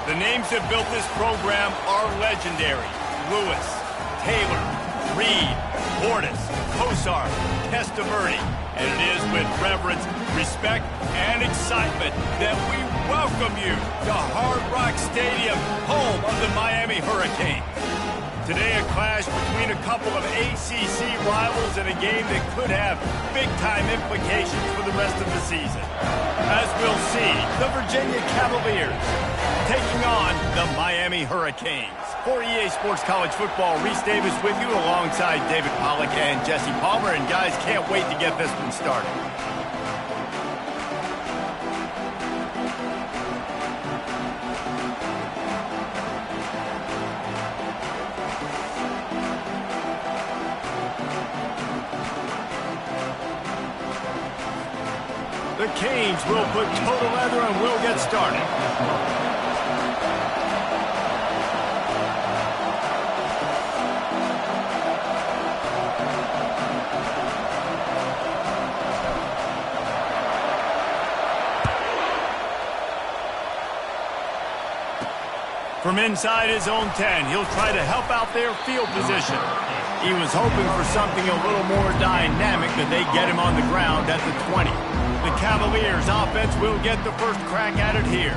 The names that built this program are legendary. Lewis, Taylor, Reed, Portis, Kosar, Testaverde. And it is with reverence, respect, and excitement that we welcome you to Hard Rock Stadium, home of the Miami Hurricanes. Today, a clash between a couple of ACC rivals in a game that could have big-time implications for the rest of the season. As we'll see, the Virginia Cavaliers taking on the Miami Hurricanes. For EA Sports College Football, Reese Davis with you alongside David Pollack and Jesse Palmer. And guys, can't wait to get this one started. The Canes will put total leather and we'll get started. From inside his own 10, he'll try to help out their field position. He was hoping for something a little more dynamic, but they get him on the ground at the 20. The Cavaliers offense will get the first crack at it here.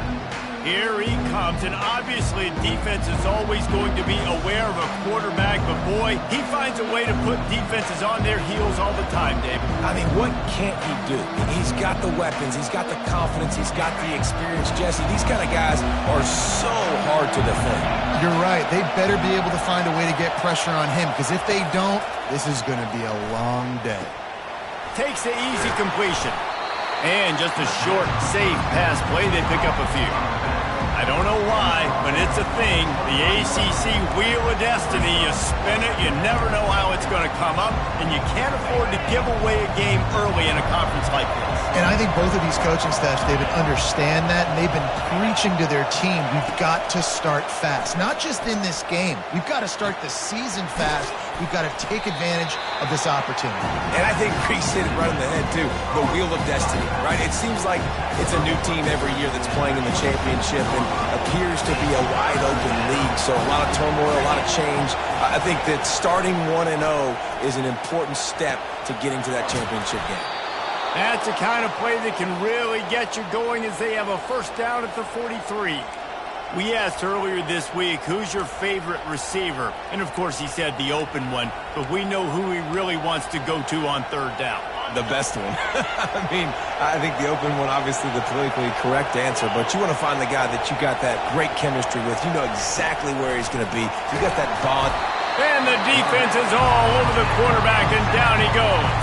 Here he comes, and obviously defense is always going to be aware of a quarterback, but boy, he finds a way to put defenses on their heels all the time, David. I mean, what can't he do? He's got the weapons, he's got the confidence, he's got the experience. Jesse, these kind of guys are so hard to defend. You're right. They better be able to find a way to get pressure on him, because if they don't, this is going to be a long day. Takes the easy completion. And just a short, safe pass play, they pick up a few. I don't know why, but it's a thing. The ACC Wheel of Destiny, you spin it, you never know how it's going to come up, and you can't afford to give away a game early in a conference like this. And I think both of these coaching staffs, David, understand that, and they've been preaching to their team, we've got to start fast. Not just in this game. We've got to start the season fast. We've got to take advantage of this opportunity. And I think Reese hit it right on the head, too. The Wheel of Destiny, right? It seems like it's a new team every year that's playing in the championship and appears to be a wide-open league. So a lot of turmoil, a lot of change. I think that starting 1-0 is an important step to getting to that championship game. That's the kind of play that can really get you going as they have a first down at the 43. We asked earlier this week, who's your favorite receiver? And, of course, he said the open one, but we know who he really wants to go to on third down. The best one. I mean, I think the open one, obviously the politically correct answer, but you want to find the guy that you got that great chemistry with. You know exactly where he's going to be. You got that bond. And the defense is all over the quarterback, and down he goes.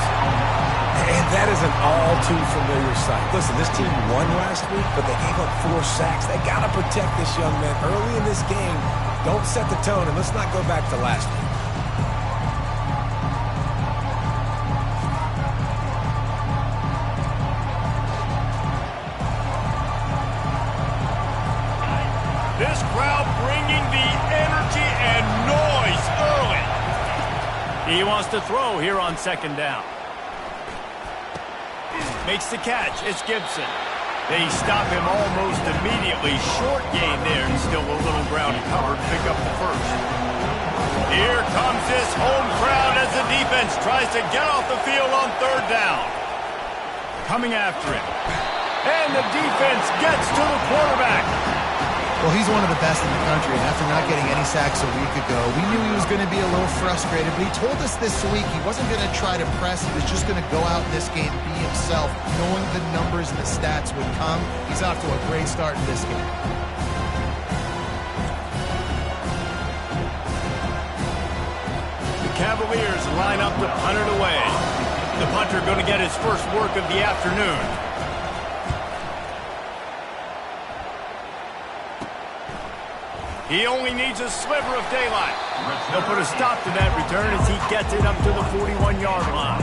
And that is an all-too-familiar sight. Listen, this team won last week, but they gave up 4 sacks. They got to protect this young man early in this game. Don't set the tone, and let's not go back to last week. This crowd bringing the energy and noise early. He wants to throw here on second down. Makes the catch. It's Gibson. They stop him almost immediately. Short gain there, and still a little ground covered. Pick up the first. Here comes this home crowd as the defense tries to get off the field on third down. Coming after him. And the defense gets to the quarterback. Well, he's one of the best in the country, and after not getting any sacks a week ago, we knew he was going to be a little frustrated, but he told us this week he wasn't going to try to press. He was just going to go out in this game, be himself, knowing the numbers and the stats would come. He's off to a great start in this game. The Cavaliers line up to punt it away. The punter going to get his first work of the afternoon. He only needs a sliver of daylight. They'll put a stop to that return as he gets it up to the 41-yard line.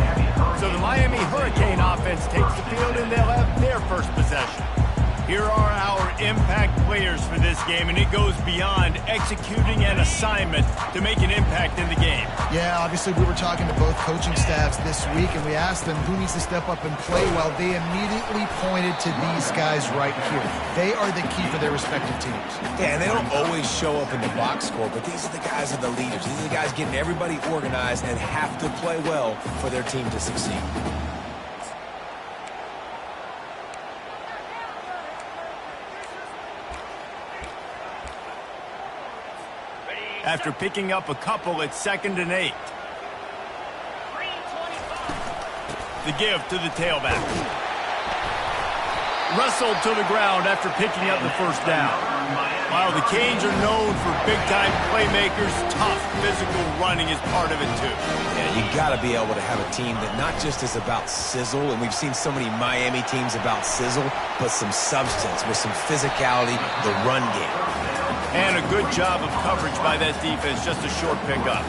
So the Miami Hurricane offense takes the field, and they'll have their first possession. Here are our impact players for this game, and it goes beyond executing an assignment to make an impact in the game. Yeah, obviously we were talking to both coaching staffs this week, and we asked them who needs to step up and play well. They immediately pointed to these guys right here. They are the key for their respective teams. Yeah, and they don't always show up in the box score, but these are the guys that are the leaders. These are the guys getting everybody organized and have to play well for their team to succeed. After picking up a couple, it's 2nd and 8. The give to the tailback. Wrestled to the ground after picking up the first down. While the Canes are known for big-time playmakers, tough physical running is part of it too. Yeah, you got to be able to have a team that not just is about sizzle, and we've seen so many Miami teams about sizzle, but some substance with some physicality, the run game. And a good job of coverage by that defense, just a short pickup.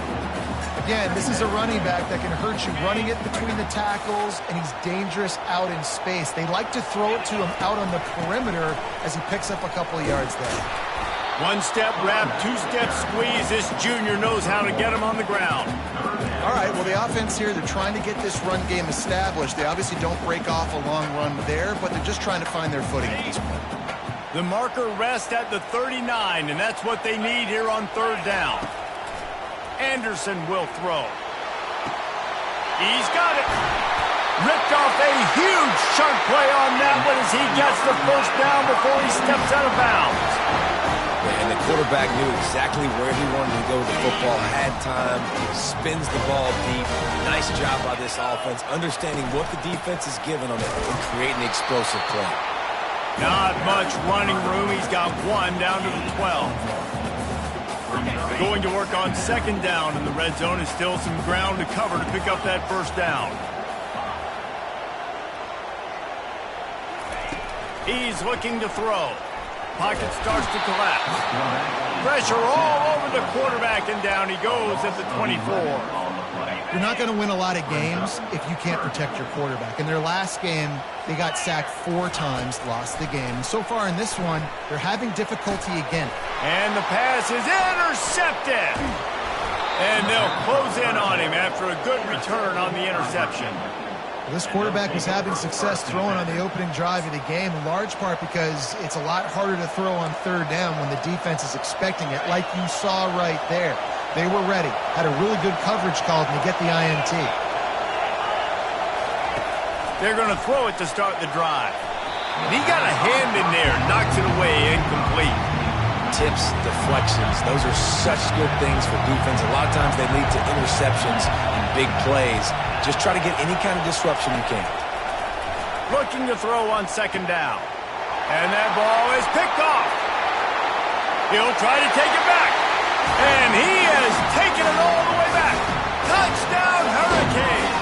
Again, this is a running back that can hurt you, running it between the tackles, and he's dangerous out in space. They like to throw it to him out on the perimeter as he picks up a couple of yards there. One-step wrap, two-step squeeze. This junior knows how to get him on the ground. All right, well, the offense here, they're trying to get this run game established. They obviously don't break off a long run there, but they're just trying to find their footing at this point. The marker rests at the 39, and that's what they need here on 3rd down. Anderson will throw. He's got it. Ripped off a huge chunk play on that one as he gets the first down before he steps out of bounds. And the quarterback knew exactly where he wanted to go with the football, had time, spins the ball deep. Nice job by this offense, understanding what the defense is given on it and creating an explosive play. Not much running room. He's got one down to the 12. Going to work on 2nd down in the red zone. Is still some ground to cover to pick up that first down. He's looking to throw. Pocket starts to collapse. Pressure all over the quarterback, and down he goes at the 24. You're not going to win a lot of games if you can't protect your quarterback. In their last game, they got sacked 4 times, lost the game. And so far in this one, they're having difficulty again. And the pass is intercepted. And they'll close in on him after a good return on the interception. This quarterback was having success throwing on the opening drive of the game, in large part because it's a lot harder to throw on 3rd down when the defense is expecting it, like you saw right there. They were ready, had a really good coverage call to get the INT. They're going to throw it to start the drive. And he got a hand in there, knocks it away, incomplete. Tips, deflections, those are such good things for defense. A lot of times they lead to interceptions and big plays. Just try to get any kind of disruption you can. Looking to throw on 2nd down. And that ball is picked off. He'll try to take it back. And he has taken it all the way back. Touchdown, Hurricane.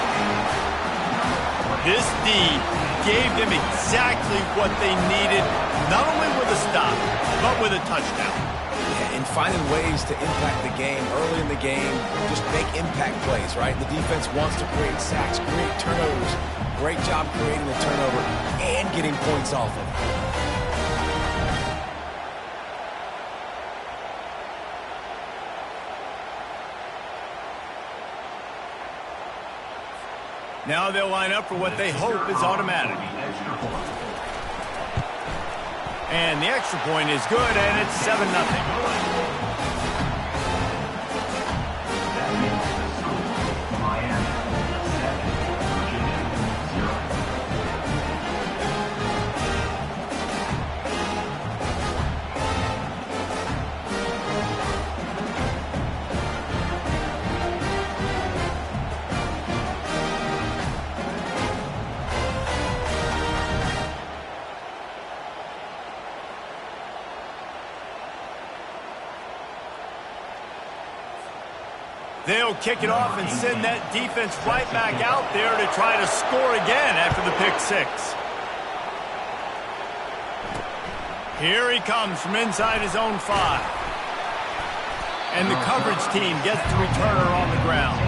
This D gave them exactly what they needed, not only with a stop, but with a touchdown. And finding ways to impact the game early in the game, just make impact plays, right? The defense wants to create sacks, create turnovers. Great job creating the turnover and getting points off of it. Now they'll line up for what they hope is automatic. And the extra point is good, and it's 7-0. They'll kick it off and send that defense right back out there to try to score again after the pick 6. Here he comes from inside his own 5. And the coverage team gets the returner on the ground.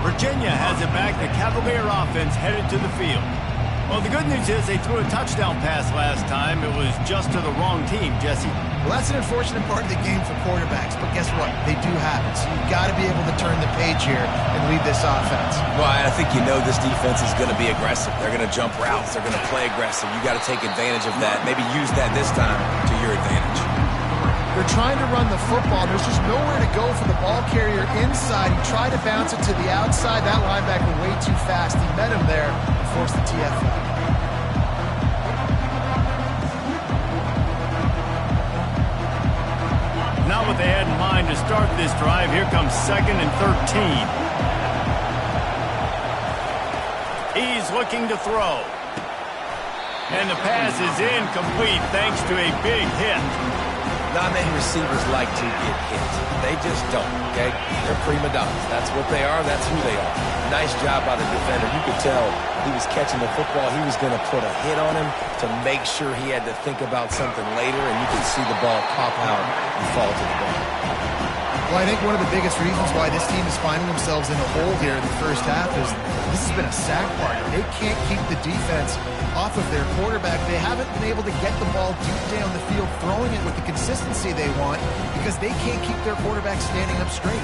Virginia has it back. The Cavalier offense headed to the field. Well, the good news is they threw a touchdown pass last time. It was just to the wrong team, Jesse. Well, that's an unfortunate part of the game for quarterbacks, but guess what? They do have it, so you've got to be able to turn the page here and lead this offense. Well, I think you know this defense is going to be aggressive. They're going to jump routes. They're going to play aggressive. You got to take advantage of that. Maybe use that this time to your advantage. They're trying to run the football. There's just nowhere to go for the ball carrier inside. He tried to bounce it to the outside. That linebacker way too fast. He met him there and forced the TFL. Not what they had in mind to start this drive. Here comes 2nd and 13. He's looking to throw. And the pass is incomplete thanks to a big hit. Not many receivers like to get hit. They just don't, okay? They're prima donnas. That's what they are. That's who they are. Nice job by the defender. You could tell he was catching the football. He was going to put a hit on him to make sure he had to think about something later, and you could see the ball pop out and fall to the ground. Well, I think one of the biggest reasons why this team is finding themselves in a hole here in the first half is this has been a sack party. They can't keep the defense off of their quarterback. They haven't been able to get the ball deep down the field, throwing it with the consistency they want because they can't keep their quarterback standing up straight.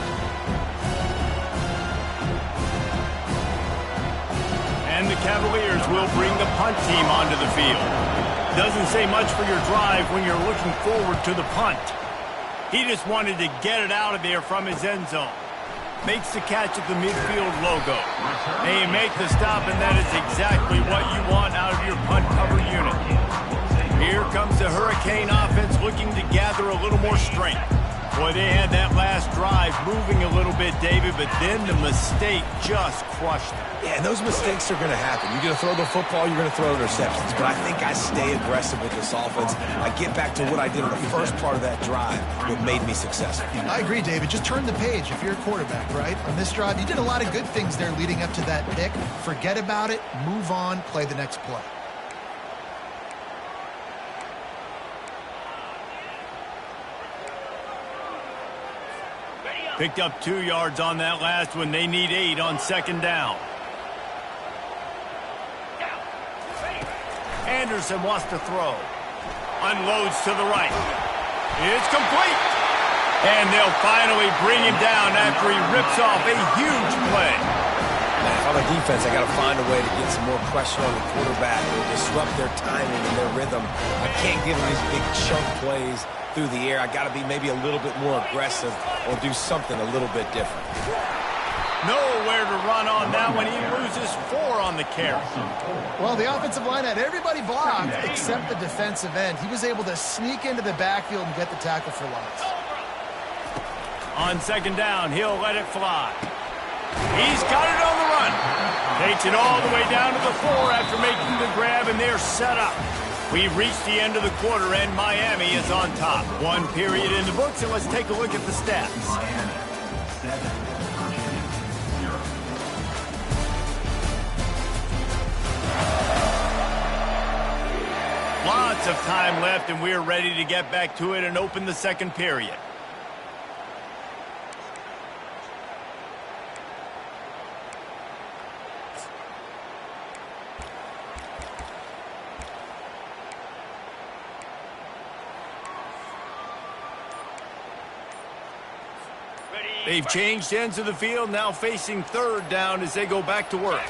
And the Cavaliers will bring the punt team onto the field. Doesn't say much for your drive when you're looking forward to the punt. He just wanted to get it out of there from his end zone. Makes the catch at the midfield logo. They make the stop, and that is exactly what you want out of your punt cover unit. Here comes the Hurricane offense looking to gather a little more strength. Boy, they had that last drive moving a little bit, David, but then the mistake just crushed them. Yeah, and those mistakes are going to happen. You're going to throw the football, you're going to throw interceptions. But I think I stay aggressive with this offense. I get back to what I did in the first part of that drive that made me successful. I agree, David. Just turn the page if you're a quarterback, right? On this drive, you did a lot of good things there leading up to that pick. Forget about it, move on, play the next play. Picked up 2 yards on that last one. They need 8 on 2nd down. Anderson wants to throw. Unloads to the right. It's complete. And they'll finally bring him down after he rips off a huge play. If I'm a defense, I got to find a way to get some more pressure on the quarterback or disrupt their timing and their rhythm. I can't give them these big chunk plays through the air. I got to be maybe a little bit more aggressive or do something a little bit different. Nowhere to run on that one. He loses 4 on the carry. Well, the offensive line had everybody blocked except the defensive end. He was able to sneak into the backfield and get the tackle for loss. On 2nd down, he'll let it fly. He's got it on the run. Takes it all the way down to the 4 after making the grab, and they're set up. We've reached the end of the quarter, and Miami is on top. 1 period in the books, and let's take a look at the stats. Lots of time left, and we're ready to get back to it and open the 2nd period. They've changed ends of the field, now facing 3rd down as they go back to work.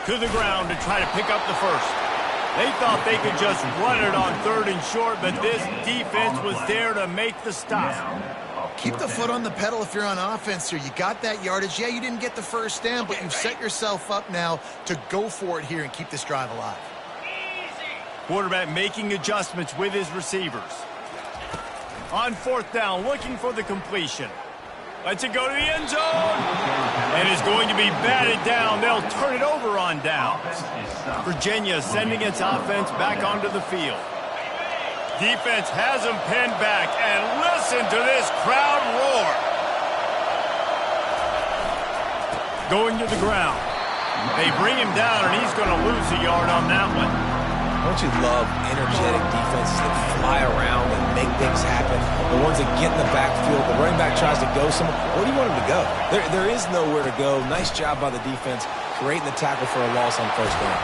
To the ground to try to pick up the first. They thought they could just run it on 3rd and short, but this defense was there to make the stop. Keep the foot on the pedal if you're on offense here. You got that yardage. Yeah, you didn't get the first down, but you've set yourself up now to go for it here and keep this drive alive. Quarterback making adjustments with his receivers. On 4th down, looking for the completion. Lets it go to the end zone. And is going to be batted down. They'll turn it over on downs. Virginia sending its offense back onto the field. Defense has them pinned back. And listen to this crowd roar. Going to the ground. They bring him down, and he's going to lose a yard on that one. Don't you love energetic defenses that fly around and make things happen? The ones that get in the backfield, the running back tries to go somewhere. Where do you want him to go? There is nowhere to go. Nice job by the defense creating the tackle for a loss on 1st down.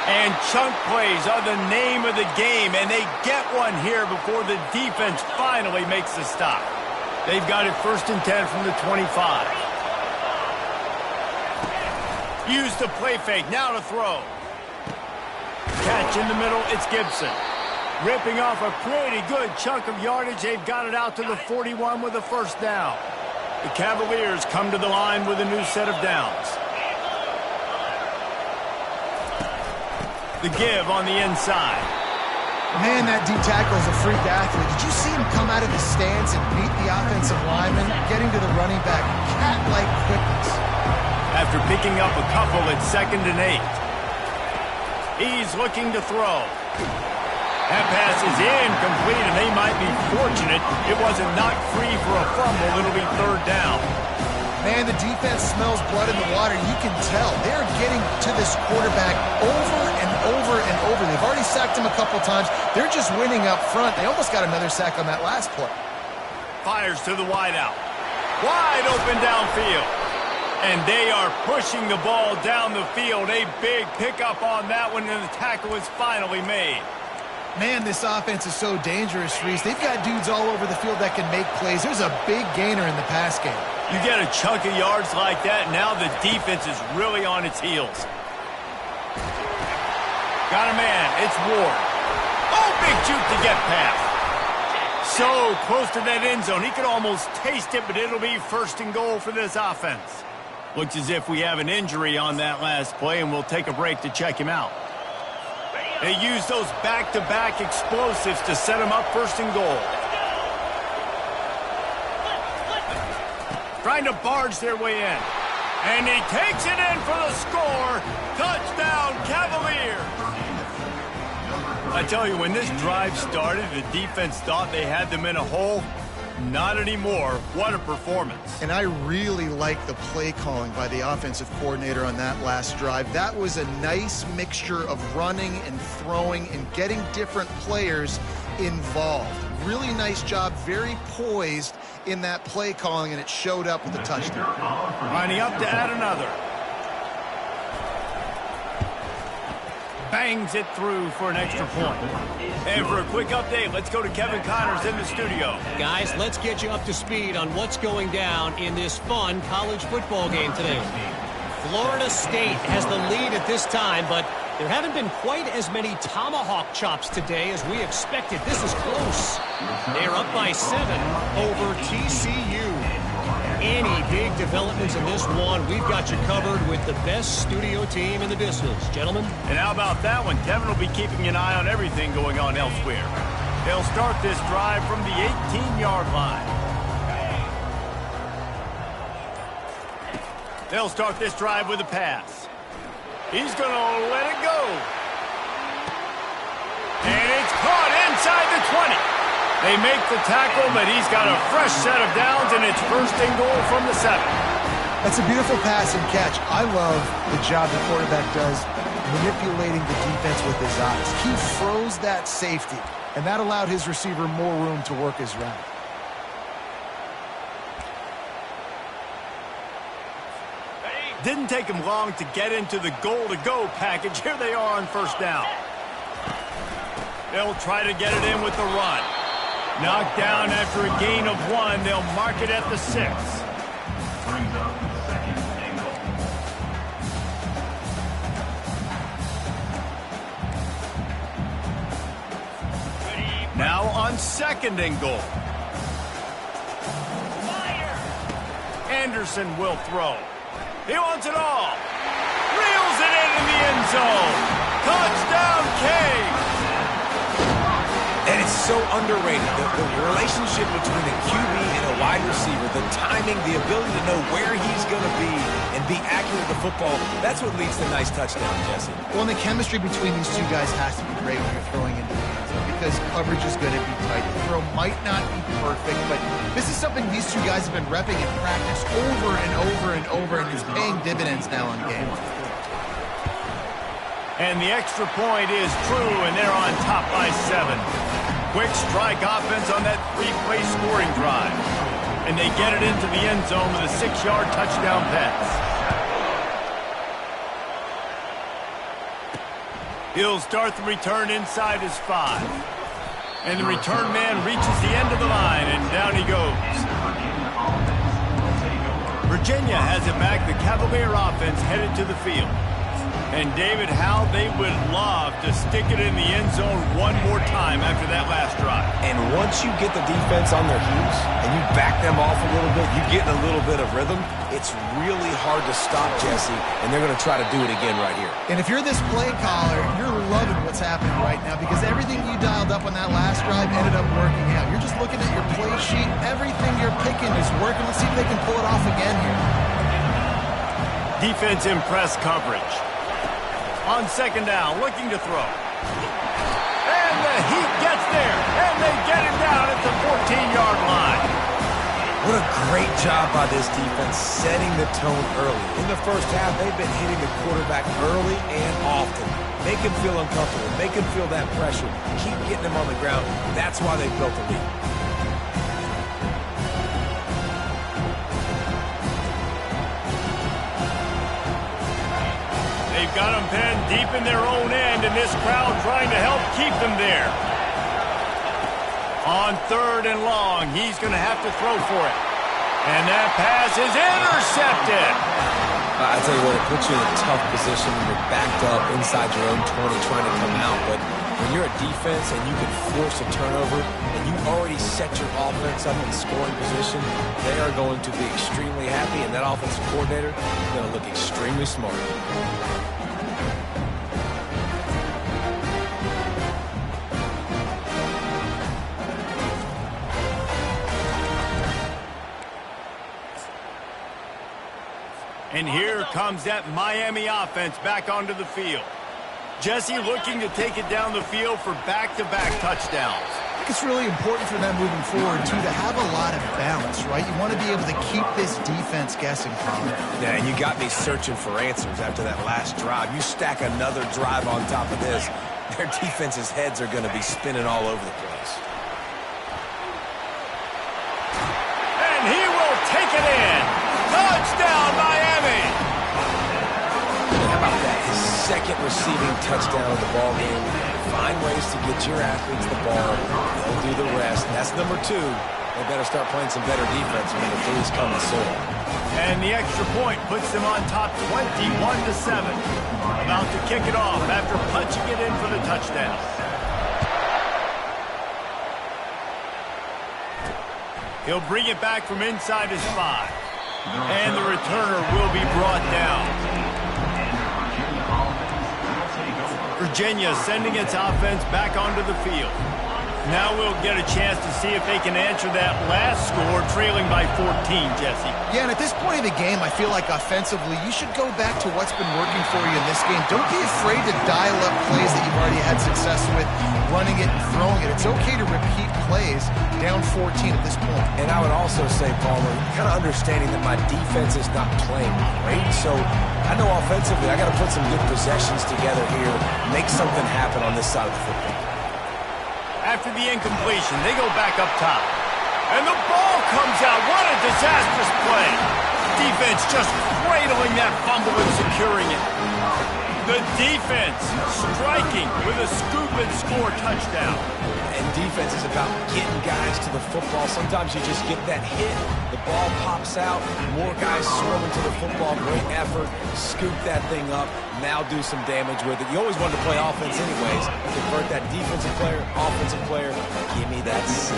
And chunk plays are the name of the game, and they get one here before the defense finally makes the stop. They've got it 1st and 10 from the 25. Use the play fake, now to throw. Catch in the middle, it's Gibson. Ripping off a pretty good chunk of yardage. They've got it out to the 41 with a 1st down. The Cavaliers come to the line with a new set of downs. The give on the inside. Man, that D tackle is a freak athlete. Did you see him come out of his stance and beat the offensive lineman, getting to the running back? Cat-like quickness. After picking up a couple at 2nd and 8. He's looking to throw. That pass is incomplete, and they might be fortunate it wasn't knocked free for a fumble. It'll be 3rd down. Man, the defense smells blood in the water. You can tell. They're getting to this quarterback over and over and over. They've already sacked him a couple times. They're just winning up front. They almost got another sack on that last play. Fires to the wideout. Wide open downfield. And they are pushing the ball down the field. A big pickup on that one, and the tackle is finally made. Man, this offense is so dangerous, Reese. They've got dudes all over the field that can make plays. There's a big gainer in the pass game. You get a chunk of yards like that, now the defense is really on its heels. Got a man. It's Ward. Oh, big juke to get past. So close to that end zone. He could almost taste it, but it'll be 1st and goal for this offense. Looks as if we have an injury on that last play, and we'll take a break to check him out. They use those back-to-back explosives to set them up 1st and goal. Trying to barge their way in. And he takes it in for the score. Touchdown, Cavaliers. I tell you, when this drive started, the defense thought they had them in a hole. Not anymore. What a performance. And I really like the play calling by the offensive coordinator on that last drive. That was a nice mixture of running and throwing and getting different players involved. Really nice job, very poised in that play calling, and it showed up with a touchdown. Lining up to add another. Bangs it through for an extra point. And for a quick update, let's go to Kevin Connors in the studio. Guys, let's get you up to speed on what's going down in this fun college football game today. Florida State has the lead at this time, but there haven't been quite as many tomahawk chops today as we expected. This is close. They're up by 7 over TCU. Any big developments in this one, we've got you covered with the best studio team in the business. Gentlemen? And how about that one? Kevin will be keeping an eye on everything going on elsewhere. They'll start this drive from the 18-yard line. They'll start this drive with a pass. He's going to let it go. And it's caught inside the 20. They make the tackle, but he's got a fresh set of downs, and it's 1st and goal from the 7. That's a beautiful pass and catch. I love the job the quarterback does manipulating the defense with his eyes. He froze that safety, and that allowed his receiver more room to work his route. Didn't take him long to get into the goal-to-go package. Here they are on 1st down. They'll try to get it in with the run. Knocked down after a gain of 1. They'll mark it at the 6. Now on 2nd and goal. Anderson will throw. He wants it all. Reels it in the end zone. Touchdown, Canes. And it's so underrated, the relationship between a QB and a wide receiver, the timing, the ability to know where he's going to be and be accurate with the football, that's what leads to nice touchdowns, Jesse. Well, and the chemistry between these two guys has to be great when you're throwing into the end zone because coverage is going to be tight. The throw might not be perfect, but this is something these two guys have been repping in practice over and over and over, and is paying dividends now on games. And the extra point is true, and they're on top by 7. Quick strike offense on that 3-play scoring drive. And they get it into the end zone with a 6-yard touchdown pass. He'll start the return inside his 5. And the return man reaches the end of the line, and down he goes. Virginia has it back. The Cavalier offense headed to the field. And David, how they would love to stick it in the end zone one more time after that last drive. And once you get the defense on their heels and you back them off a little bit, you get in a little bit of rhythm, it's really hard to stop, Jesse, and they're going to try to do it again right here. And if you're this play caller, you're loving what's happening right now because everything you dialed up on that last drive ended up working out. You're just looking at your play sheet. Everything you're picking is working. Let's see if they can pull it off again here. Defense in press coverage. On second down, looking to throw. And the Heat gets there, and they get him down at the 14-yard line. What a great job by this defense setting the tone early. In the first half, they've been hitting the quarterback early and often. Make him feel uncomfortable. Make him feel that pressure. Keep getting him on the ground. That's why they built the lead. They've got them penned deep in their own end, and this crowd trying to help keep them there. On third and long, he's going to have to throw for it. And that pass is intercepted. I tell you what, it puts you in a tough position when you're backed up inside your own 20 trying to come out. But when you're a defense and you can force a turnover and you already set your offense up in scoring position, they are going to be extremely happy, and that offensive coordinator is going to look extremely smart. And here comes that Miami offense back onto the field. Jesse looking to take it down the field for back-to-back touchdowns. I think it's really important for them moving forward, too, to have a lot of balance, right? You want to be able to keep this defense guessing, Colin. Yeah, and you got me searching for answers after that last drive. You stack another drive on top of this, their defense's heads are going to be spinning all over the place. And he will take it in. Touchdown, Miami! How about that? His second receiving touchdown of the ball game. Find ways to get your athletes the ball. They'll do the rest. That's number 2. They better start playing some better defense when number 3 is coming soon. And the extra point puts them on top 21-7. About to kick it off after punching it in for the touchdown. He'll bring it back from inside his 5. And the returner will be brought down. Virginia sending its offense back onto the field. Now we'll get a chance to see if they can answer that last score, trailing by 14, Jesse. Yeah, and at this point of the game, I feel like offensively, you should go back to what's been working for you in this game. Don't be afraid to dial up plays that you've already had success with, running it and throwing it. It's okay to repeat plays down 14 at this point. And I would also say, Palmer, kind of understanding that my defense is not playing great, so I know offensively I got to put some good possessions together here, make something happen on this side of the football. After the incompletion, they go back up top. And the ball comes out. What a disastrous play. Defense just cradling that fumble and securing it. The defense striking with a scoop and score touchdown. And defense is about getting guys to the football. Sometimes you just get that hit, the ball pops out, more guys swarming to the football, great effort, scoop that thing up, now do some damage with it. You always wanted to play offense anyways. Convert that defensive player, offensive player, give me that 6.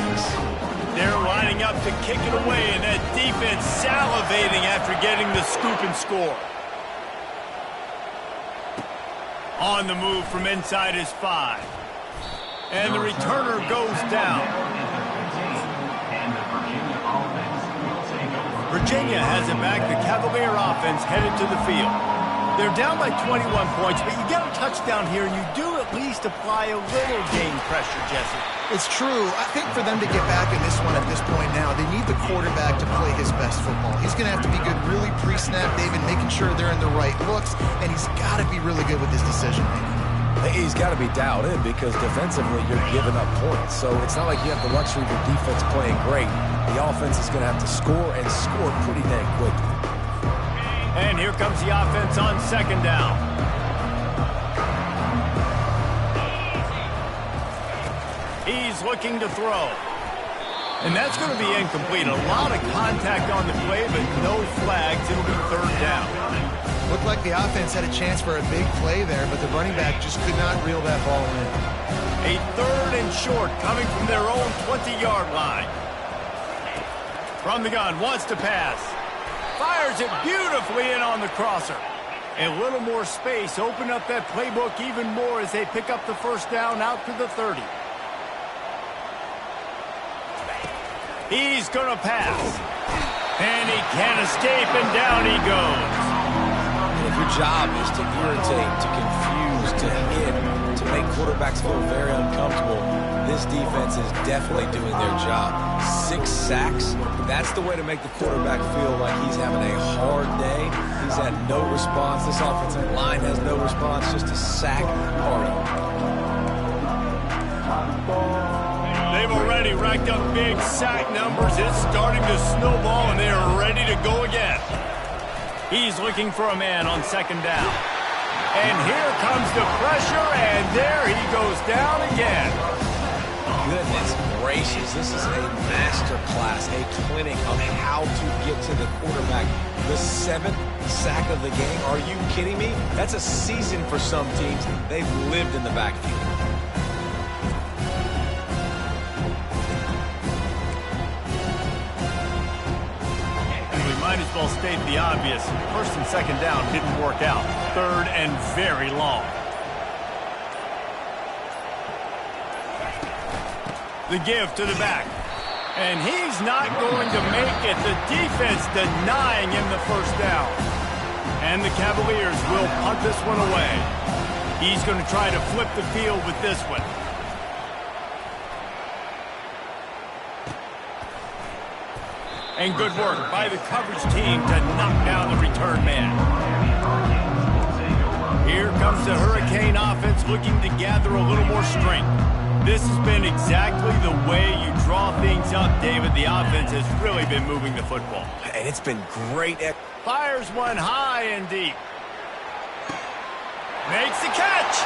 They're lining up to kick it away, and that defense salivating after getting the scoop and score. On the move from inside his 5. And the returner goes down. Virginia has it back. The Cavalier offense headed to the field. They're down by 21 points, but you get a touchdown here, and you do at least apply a little game pressure, Jesse. It's true. I think for them to get back in this one at this point now, they need the quarterback to play his best football. He's going to have to be good really pre-snap, David, making sure they're in the right looks, and he's got to be really good with his decision-making. He's got to be dialed in because defensively you're giving up points. So it's not like you have the luxury of your defense playing great. The offense is going to have to score and score pretty dang quickly. And here comes the offense on second down. He's looking to throw. And that's going to be incomplete. A lot of contact on the play, but no flags. It'll be third down. Looked like the offense had a chance for a big play there, but the running back just could not reel that ball in. A third and short coming from their own 20-yard line. From the gun, wants to pass. Fires it beautifully in on the crosser. A little more space, open up that playbook even more as they pick up the first down out to the 30. He's going to pass. And he can't escape, and down he goes. If your job is to irritate, to confuse, to hit, to make quarterbacks feel very uncomfortable, this defense is definitely doing their job. 6 sacks, that's the way to make the quarterback feel like he's having a hard day. He's had no response. This offensive line has no response, just a sack party. They've already racked up big sack numbers. It's starting to snowball, and they are ready to go again. He's looking for a man on second down. And here comes the pressure, and there he goes down again. Goodness gracious, this is a master class, a clinic on how to get to the quarterback. The 7th sack of the game, are you kidding me? That's a season for some teams. They've lived in the backfield. Might as well state the obvious. First and second down didn't work out. Third and very long. The give to the back. And he's not going to make it. The defense denying him the first down. And the Cavaliers will punt this one away. He's going to try to flip the field with this one. And good work by the coverage team to knock down the return man. Here comes the Hurricane offense looking to gather a little more strength. This has been exactly the way you draw things up, David. The offense has really been moving the football. And it's been great. Fires one high and deep. Makes the catch.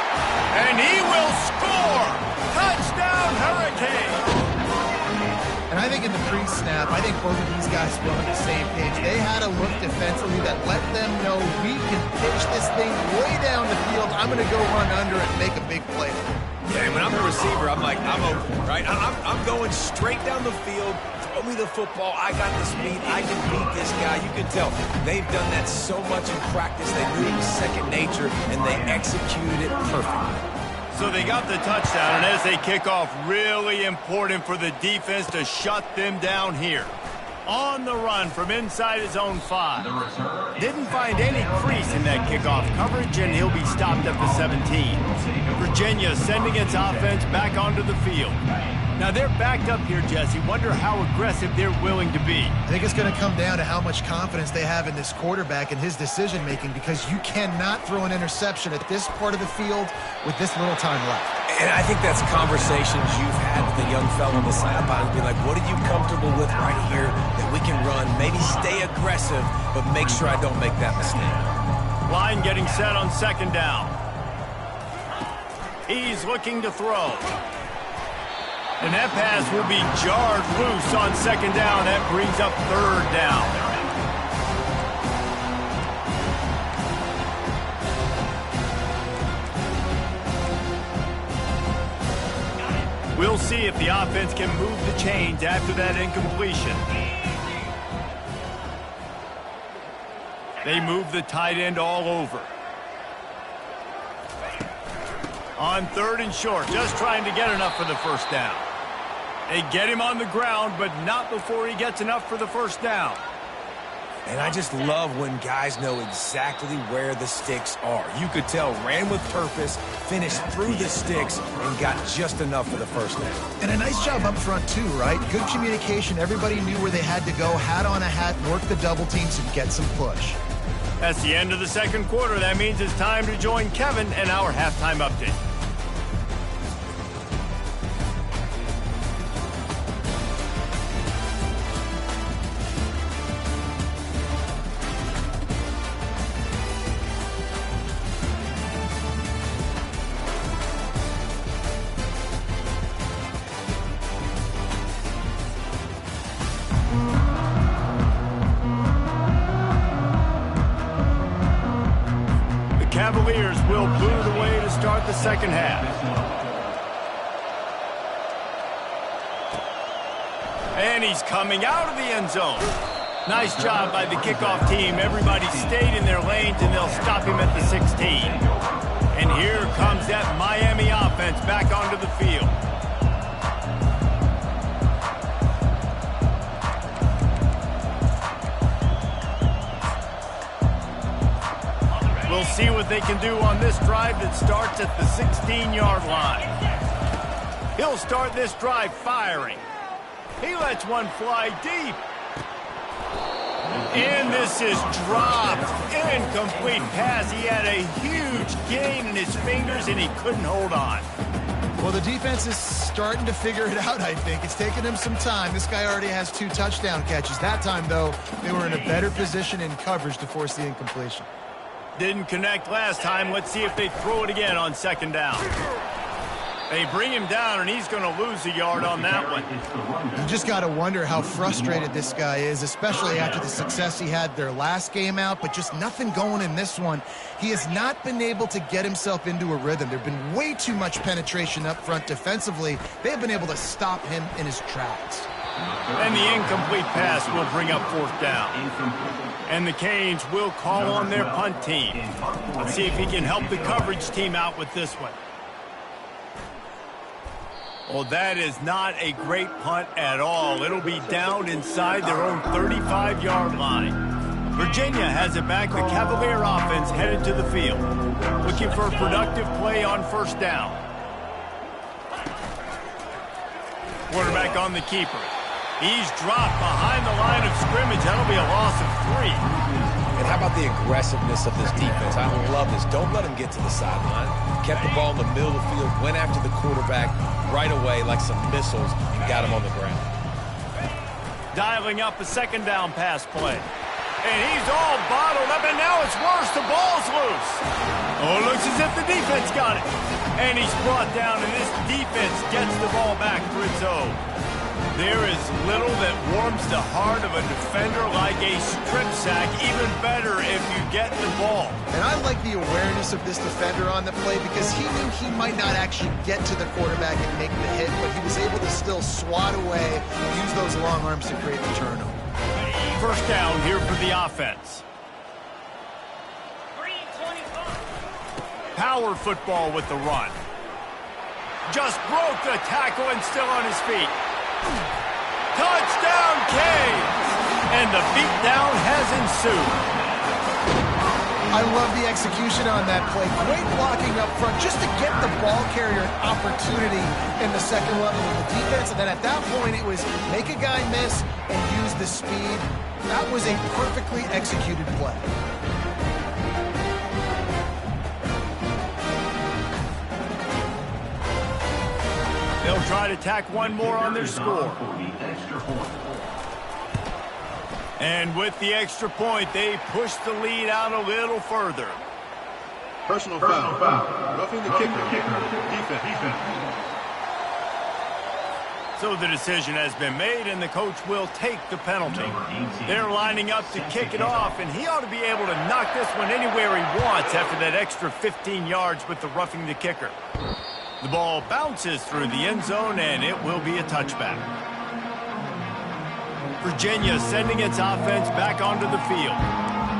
And he will score. Touchdown, Hurricane. And I think in the pre-snap, I think both of these guys were on the same page. They had a look defensively that let them know we can pitch this thing way down the field. I'm going to go run under and make a big play. Yeah, when I'm the receiver, I'm like, I'm open, right? I'm going straight down the field. Throw me the football. I got the speed. I can beat this guy. You can tell they've done that so much in practice. They knew it was second nature, and they executed it perfectly. So they got the touchdown, and as they kick off, really important for the defense to shut them down here. On the run from inside his own 5. Didn't find any crease in that kickoff coverage, and he'll be stopped at the 17. Virginia sending its offense back onto the field. Now they're backed up here, Jesse. Wonder how aggressive they're willing to be. I think it's going to come down to how much confidence they have in this quarterback and his decision-making, because you cannot throw an interception at this part of the field with this little time left. And I think that's conversations you've had with a young fellow on the sideline. Be like, what are you comfortable with right here that we can run? Maybe stay aggressive, but make sure I don't make that mistake. Line getting set on second down. He's looking to throw. And that pass will be jarred loose on second down. That brings up third down. We'll see if the offense can move the chains after that incompletion. They move the tight end all over. On third and short, just trying to get enough for the first down. They get him on the ground, but not before he gets enough for the first down. And I just love when guys know exactly where the sticks are. You could tell, ran with purpose, finished through the sticks, and got just enough for the first down. And a nice job up front, too, right? Good communication. Everybody knew where they had to go, hat on a hat, work the double teams, and get some push. That's the end of the second quarter. That means it's time to join Kevin and our halftime update. will boot it away to start the second half. And he's coming out of the end zone. Nice job by the kickoff team. Everybody stayed in their lanes, and they'll stop him at the 16. And here comes that Miami offense back onto the field. We'll see what they can do on this drive that starts at the 16-yard line. He'll start this drive firing. He lets one fly deep. And this is dropped. Incomplete pass. He had a huge gain in his fingers, and he couldn't hold on. Well, the defense is starting to figure it out, I think. It's taken him some time. This guy already has 2 touchdown catches. That time, though, they were in a better position in coverage to force the incompletion. Didn't connect last time. Let's see if they throw it again on second down. They bring him down, and he's going to lose a yard on that one. You just got to wonder how frustrated this guy is, especially after the success he had their last game out, but just nothing going in this one. He has not been able to get himself into a rhythm. There have been way too much penetration up front defensively. They have been able to stop him in his tracks. And the incomplete pass will bring up fourth down. And the Canes will call on their punt team. Let's see if he can help the coverage team out with this one. Well, that is not a great punt at all. It'll be down inside their own 35-yard line. Virginia has it back. The Cavalier offense headed to the field, looking for a productive play on first down. Quarterback on the keeper. He's dropped behind the line of scrimmage. That'll be a loss of 3. And how about the aggressiveness of this defense? I love this. Don't let him get to the sideline. Kept the ball in the middle of the field, went after the quarterback right away like some missiles, and got him on the ground. Dialing up a second down pass play. And he's all bottled up, and now it's worse. The ball's loose. Oh, it looks as if the defense got it. And he's brought down, and this defense gets the ball back for its own. There is little that warms the heart of a defender like a strip sack. Even better if you get the ball. And I like the awareness of this defender on the play because he knew he might not actually get to the quarterback and make the hit, but he was able to still swat away and use those long arms to create the turnover. First down here for the offense. Power football with the run. Just broke the tackle and still on his feet. Touchdown, Canes! And the beatdown has ensued. I love the execution on that play. Great blocking up front just to get the ball carrier an opportunity in the second level of the defense. And then at that point, it was make a guy miss and use the speed. That was a perfectly executed play. They'll try to tack one more on their score. And with the extra point, they push the lead out a little further. Personal foul. Roughing the kicker. Defense. So the decision has been made, and the coach will take the penalty. They're lining up to kick it off, and he ought to be able to knock this one anywhere he wants after that extra 15 yards with the roughing the kicker. The ball bounces through the end zone, and it will be a touchback. Virginia sending its offense back onto the field.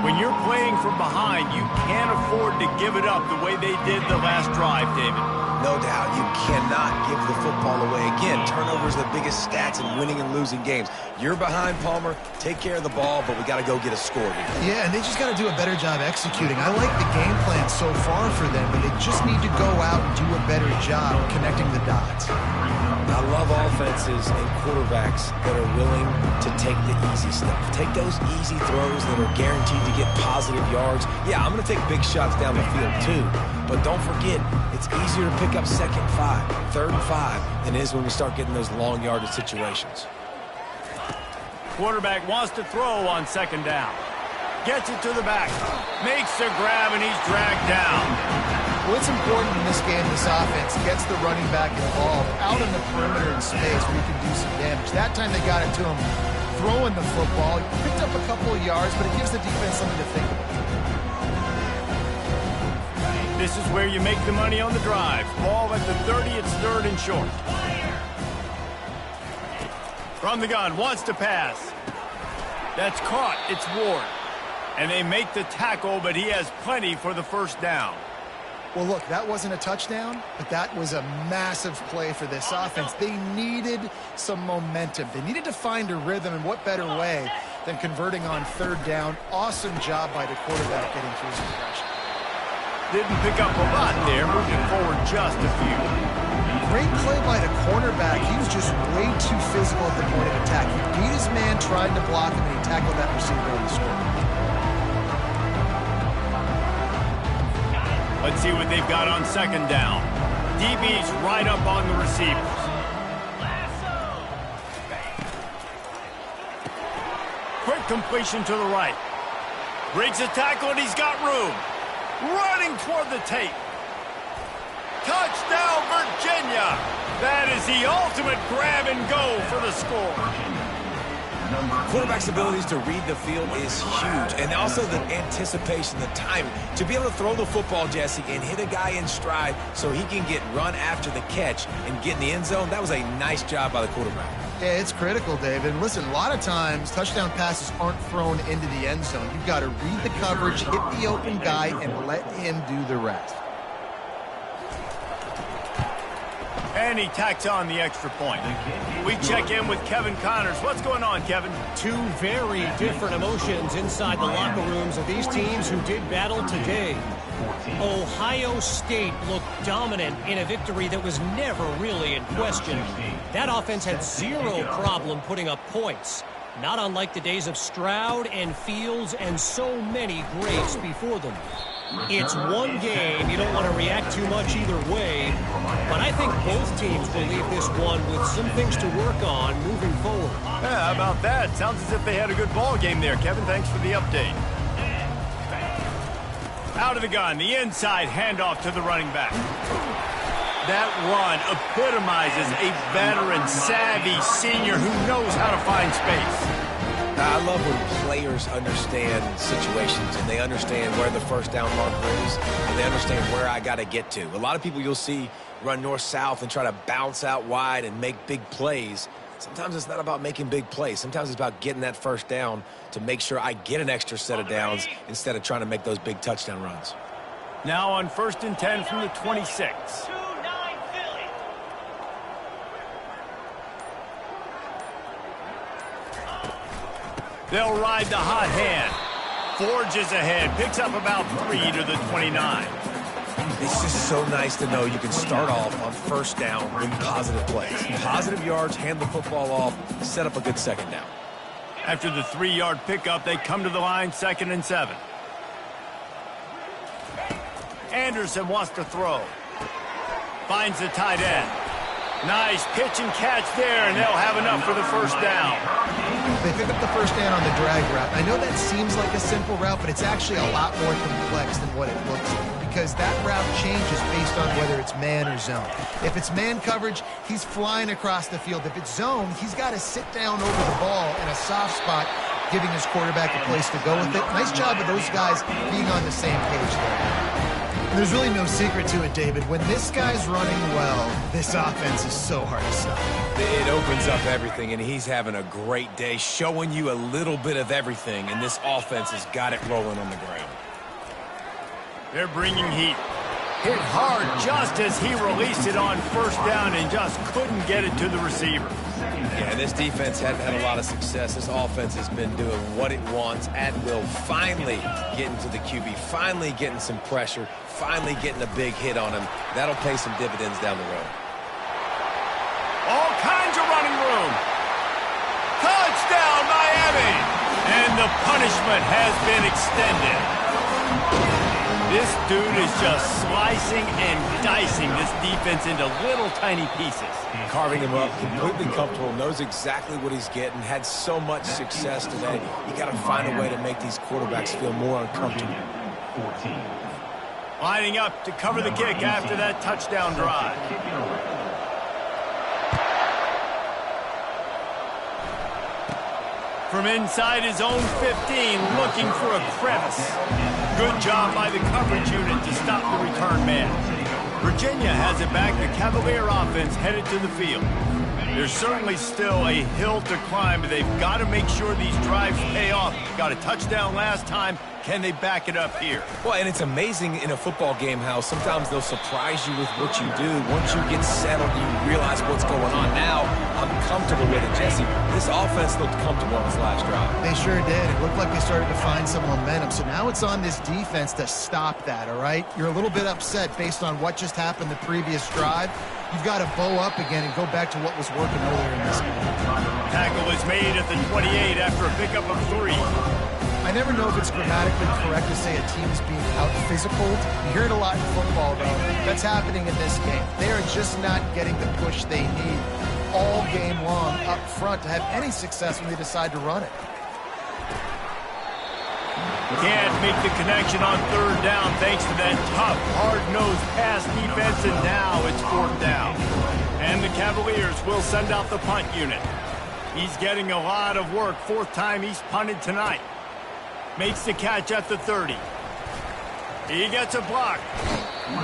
When you're playing from behind, you can't afford to give it up the way they did the last drive, David. No doubt, you cannot give the football away. Again, turnovers are the biggest stats in winning and losing games. You're behind, Palmer. Take care of the ball, but we got to go get a score here. Yeah, and they just got to do a better job executing. I like the game plan so far for them, but they just need to go out and do a better job connecting the dots. I love offenses and quarterbacks that are willing to take the easy stuff. Take those easy throws that are guaranteed to get positive yards. Yeah, I'm going to take big shots down the field too, but don't forget, it's easier to pick up second 5, third and 5 than it is when we start getting those long yardage situations. Quarterback wants to throw on second down. Gets it to the back. Makes the grab, and he's dragged down. Well, it's important in this game, this offense gets the running back involved out in the perimeter in space where he can do some damage. That time they got it to him throwing the football. He picked up a couple of yards, but it gives the defense something to think about. This is where you make the money on the drive. Ball at the 30, it's third and short. From the gun, wants to pass. That's caught, it's Ward. And they make the tackle, but he has plenty for the first down. Well, look, that wasn't a touchdown, but that was a massive play for this offense. They needed some momentum. They needed to find a rhythm, and what better way than converting on third down. Awesome job by the quarterback getting through his progression. Didn't pick up a lot there, moving forward just a few. Great play by the cornerback. He was just way too physical at the point of attack. He beat his man trying to block him, and he tackled that receiver on the score. Let's see what they've got on second down. DB's right up on the receivers. Quick completion to the right. Breaks a tackle, and he's got room. Running toward the tape. Touchdown, Virginia! That is the ultimate grab and go for the score. Quarterback's abilities to read the field is huge, and also the anticipation, the timing. To be able to throw the football, Jesse, and hit a guy in stride so he can get run after the catch and get in the end zone, that was a nice job by the quarterback. Yeah, it's critical, David. Listen, a lot of times touchdown passes aren't thrown into the end zone. You've got to read the coverage, hit the open guy, and let him do the rest. And he tacks on the extra point. We check in with Kevin Connors. What's going on, Kevin? Two very different emotions inside the locker rooms of these teams who did battle today. Ohio State looked dominant in a victory that was never really in question. That offense had zero problem putting up points. Not unlike the days of Stroud and Fields and so many greats before them. It's one game. You don't want to react too much either way. But I think both teams will leave this one with some things to work on moving forward. Yeah, how about that? Sounds as if they had a good ball game there, Kevin. Thanks for the update. Out of the gun, the inside handoff to the running back. That run epitomizes a veteran, savvy senior who knows how to find space. I love when players understand situations and they understand where the first down marker is and they understand where I got to get to. A lot of people you'll see run north-south and try to bounce out wide and make big plays. Sometimes it's not about making big plays. Sometimes it's about getting that first down to make sure I get an extra set of downs instead of trying to make those big touchdown runs. Now on 1st and 10 from the 26. They'll ride the hot hand. Forges ahead. Picks up about 3 to the 29. It's just so nice to know you can start off on first down with positive plays. Positive yards, hand the football off, set up a good second down. After the 3-yard pickup, they come to the line 2nd and 7. Anderson wants to throw. Finds the tight end. Nice pitch and catch there, and they'll have enough for the first down. They pick up the first down on the drag route. I know that seems like a simple route, but it's actually a lot more complex than what it looks like because that route changes based on whether it's man or zone. If it's man coverage, he's flying across the field. If it's zone, he's got to sit down over the ball in a soft spot, giving his quarterback a place to go with it. Nice job of those guys being on the same page there. There's really no secret to it, David. When this guy's running well, this offense is so hard to stop. It opens up everything, and he's having a great day, showing you a little bit of everything, and this offense has got it rolling on the ground. They're bringing heat. Hit hard just as he released it on first down and just couldn't get it to the receiver. Yeah, this defense hadn't had a lot of success. This offense has been doing what it wants at will, finally getting to the QB, finally getting some pressure, finally getting a big hit on him. That'll pay some dividends down the road. All kinds of running room. Touchdown, Miami! And the punishment has been extended. This dude is just slicing and dicing this defense into little tiny pieces. Carving him up, completely comfortable, knows exactly what he's getting, had so much success today. You got to find a way to make these quarterbacks feel more uncomfortable. Lining up to cover the kick after that touchdown drive. From inside his own 15, looking for a crevice. Good job by the coverage unit to stop the return man. Virginia has it back. The Cavalier offense headed to the field. There's certainly still a hill to climb, but they've got to make sure these drives pay off. Got a touchdown last time. Can they back it up here? Well, and it's amazing in a football game how sometimes they'll surprise you with what you do. Once you get settled, you realize what's going on. Now, I'm comfortable with it, Jesse. This offense looked comfortable on this last drive. They sure did. It looked like they started to find some momentum. So now it's on this defense to stop that, all right? You're a little bit upset based on what just happened the previous drive. You've got to bow up again and go back to what was working earlier in this game. Tackle is made at the 28 after a pickup of 3. I never know if it's grammatically correct to say a team is being out-physical. You hear it a lot in football, though. That's happening in this game. They are just not getting the push they need all game long up front to have any success when they decide to run it. Can't make the connection on third down thanks to that tough, hard-nosed pass defense, and now it's fourth down. And the Cavaliers will send out the punt unit. He's getting a lot of work. Fourth time he's punted tonight. Makes the catch at the 30. He gets a block.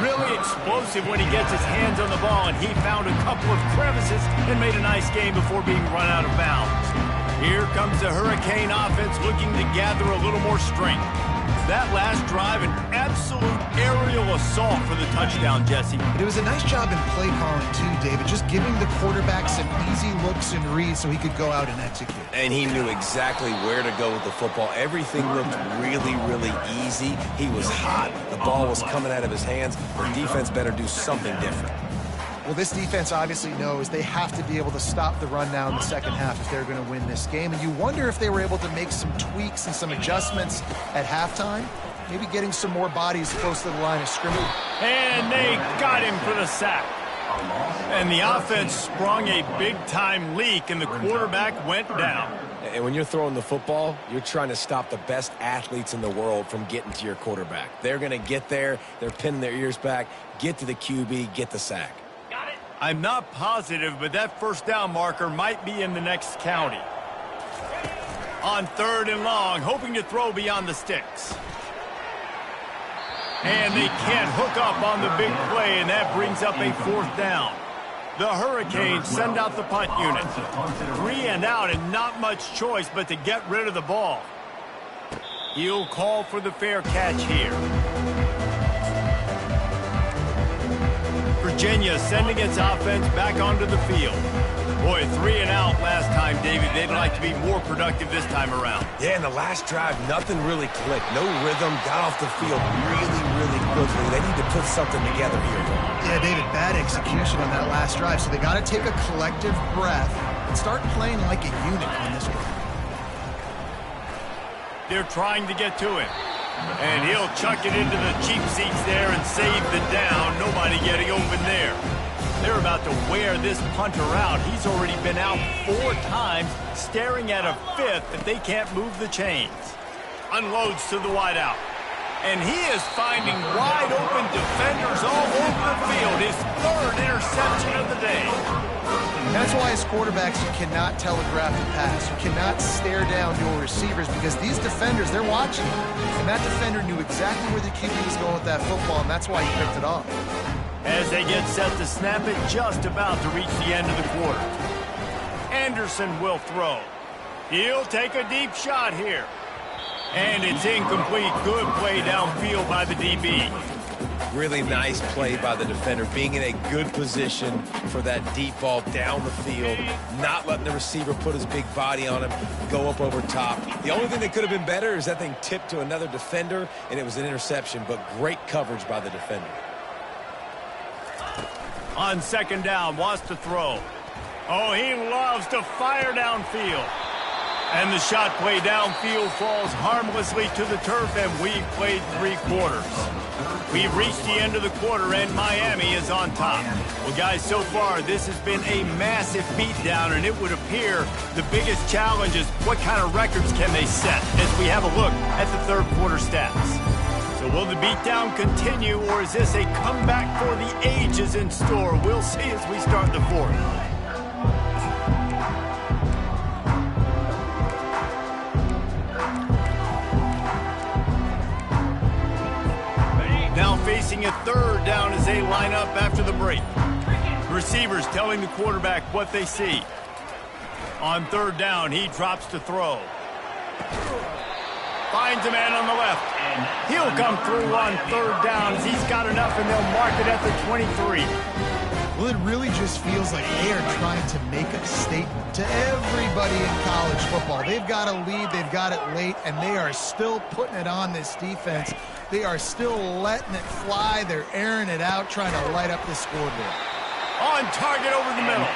Really explosive when he gets his hands on the ball, and he found a couple of crevices and made a nice game before being run out of bounds. Here comes the Hurricane offense looking to gather a little more strength. That last drive, an absolute aerial assault for the touchdown, Jesse. But it was a nice job in play calling, too, David. Just giving the quarterback some easy looks and reads so he could go out and execute. And he knew exactly where to go with the football. Everything looked really, really easy. He was hot. The ball was coming out of his hands. The defense better do something different. Well, this defense obviously knows they have to be able to stop the run now in the second half if they're going to win this game. And you wonder if they were able to make some tweaks and some adjustments at halftime. Maybe getting some more bodies close to the line of scrimmage. And they got him for the sack. And the offense sprung a big-time leak, and the quarterback went down. And when you're throwing the football, you're trying to stop the best athletes in the world from getting to your quarterback. They're going to get there. They're pinning their ears back, get to the QB, get the sack. I'm not positive, but that first down marker might be in the next county. On third and long, hoping to throw beyond the sticks. And they can't hook up on the big play, and that brings up a fourth down. The Hurricanes send out the punt unit. 3 and out, and not much choice but to get rid of the ball. He'll call for the fair catch here. Virginia sending its offense back onto the field. Boy, 3 and out last time, David. They'd like to be more productive this time around. Yeah, in the last drive, nothing really clicked. No rhythm, got off the field really, really quickly. They need to put something together here. Yeah, David, bad execution on that last drive. So they got to take a collective breath and start playing like a unit on this one. They're trying to get to him. And he'll chuck it into the cheap seats there and save the down. Nobody getting open there. They're about to wear this punter out. He's already been out 4 times, staring at a 5th if they can't move the chains. Unloads to the wideout. And he is finding wide open defenders all over the field. His 3rd interception of the day. That's why as quarterbacks you cannot telegraph the pass. You cannot stare down your receivers because these defenders, they're watching. And that defender knew exactly where the QB was going with that football, and that's why he picked it off. As they get set to snap it, just about to reach the end of the quarter. Anderson will throw. He'll take a deep shot here. And it's incomplete. Good play downfield by the DB. Really nice play by the defender, being in a good position for that deep ball down the field, not letting the receiver put his big body on him, go up over top. The only thing that could have been better is that thing tipped to another defender, and it was an interception, but great coverage by the defender. On second down, wants to throw. Oh, he loves to fire downfield. And the shot play downfield falls harmlessly to the turf, and we've played 3 quarters. We've reached the end of the quarter, and Miami is on top. Well, guys, so far, this has been a massive beatdown, and it would appear the biggest challenge is what kind of records can they set as we have a look at the third quarter stats. So will the beatdown continue, or is this a comeback for the ages in store? We'll see as we start the fourth. Now facing a third down as they line up after the break. Receivers telling the quarterback what they see. On third down, he drops to throw. Finds a man on the left. He'll come through on third down as he's got enough, and they'll mark it at the 23. Well, it really just feels like they are trying to make a statement to everybody in college football. They've got a lead, they've got it late, and they are still putting it on this defense. They are still letting it fly. They're airing it out, trying to light up the scoreboard. On target over the middle.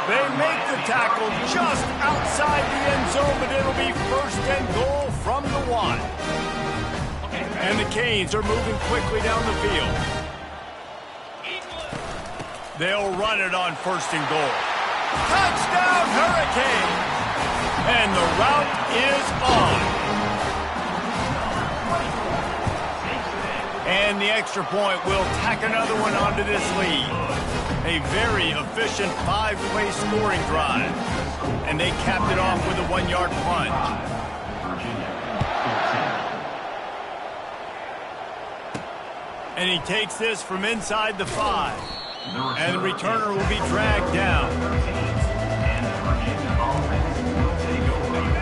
They make the tackle just outside the end zone, but it'll be first and goal from the 1. And the Canes are moving quickly down the field. They'll run it on first and goal. Touchdown, Hurricane! And the route is on. And the extra point will tack another one onto this lead. A very efficient 5-play scoring drive. And they capped it off with a 1-yard punt. And he takes this from inside the 5. And the returner will be dragged down.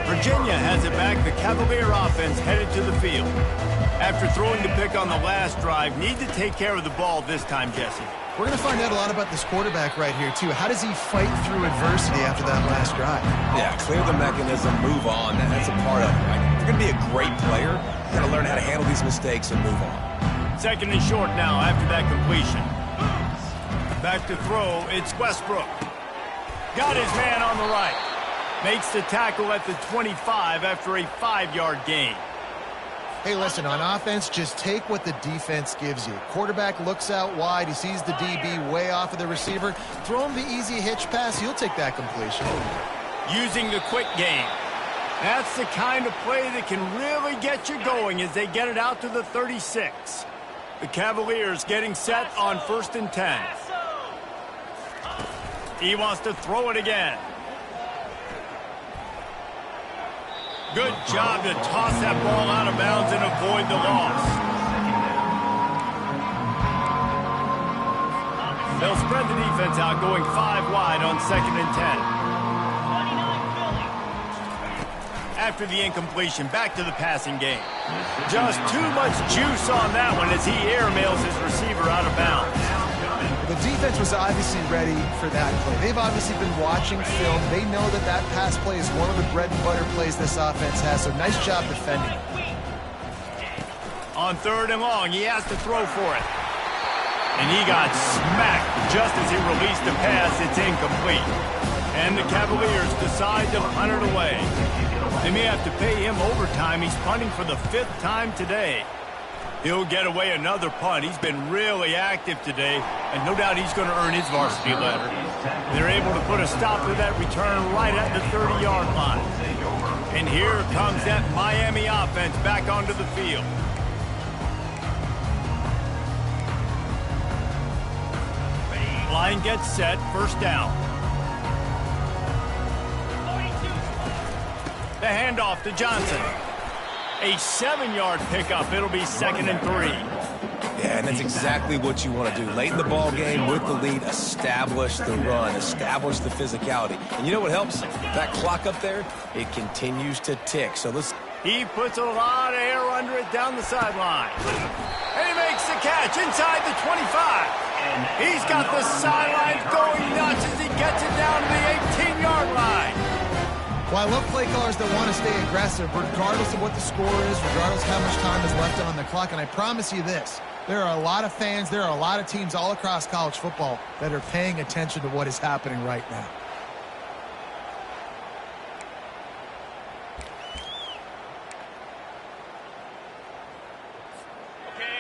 Virginia has it back. The Cavalier offense headed to the field. After throwing the pick on the last drive, need to take care of the ball this time, Jesse. We're going to find out a lot about this quarterback right here, too. How does he fight through adversity after that last drive? Yeah, clear the mechanism, move on. That's a part of it, right? If you're going to be a great player, you got to learn how to handle these mistakes and move on. Second and short now after that completion. Back to throw, it's Westbrook. Got his man on the right. Makes the tackle at the 25 after a 5-yard gain. Hey, listen, on offense, just take what the defense gives you. Quarterback looks out wide. He sees the DB way off of the receiver. Throw him the easy hitch pass. He'll take that completion. Using the quick game. That's the kind of play that can really get you going as they get it out to the 36. The Cavaliers getting set on first and 10. He wants to throw it again. Good job to toss that ball out of bounds and avoid the loss. They'll spread the defense out, going 5 wide on second and 10. After the incompletion, back to the passing game. Just too much juice on that one as he airmails his receiver out of bounds. The defense was obviously ready for that play. They've obviously been watching film. They know that that pass play is one of the bread and butter plays this offense has, so nice job defending. On third and long, he has to throw for it. And he got smacked just as he released the pass. It's incomplete. And the Cavaliers decide to punt it away. They may have to pay him overtime. He's punting for the 5th time today. He'll get away another punt. He's been really active today, and no doubt he's going to earn his varsity letter. They're able to put a stop to that return right at the 30-yard line. And here comes that Miami offense back onto the field. Line gets set, first down. The handoff to Johnson. A 7-yard pickup. It'll be second and 3. Yeah, and that's exactly what you want to do. Late in the ball game with the lead, establish the run, establish the physicality. And you know what helps? That clock up there, it continues to tick. So let's... He puts a lot of air under it down the sideline. And he makes the catch inside the 25. He's got the sidelines going nuts as he gets it down to the 18-yard line. Well, I love play callers that want to stay aggressive, regardless of what the score is, regardless of how much time is left on the clock. And I promise you this, there are a lot of fans, there are a lot of teams all across college football that are paying attention to what is happening right now.